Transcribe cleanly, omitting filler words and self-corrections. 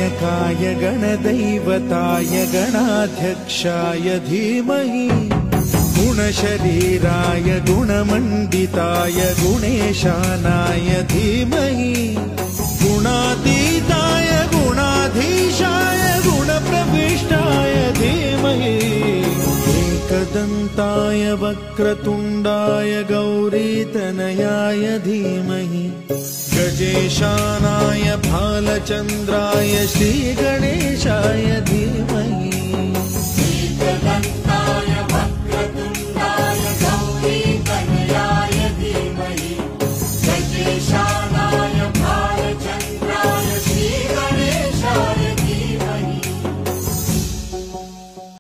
गणनायकाय गणदैवताय गणाध्यक्षाय धीमहि गुणशरीराय गुणमण्डिताय गुणेशानाय धीमहि गुणातीताय गुणाधीशाय गुणप्रविष्टाय धीमहि एकदन्ताय वक्रतुण्डाय गौरीतनयाय धीमहि गजेशानाय भालचन्द्राय श्रीगणेशाय धीमहि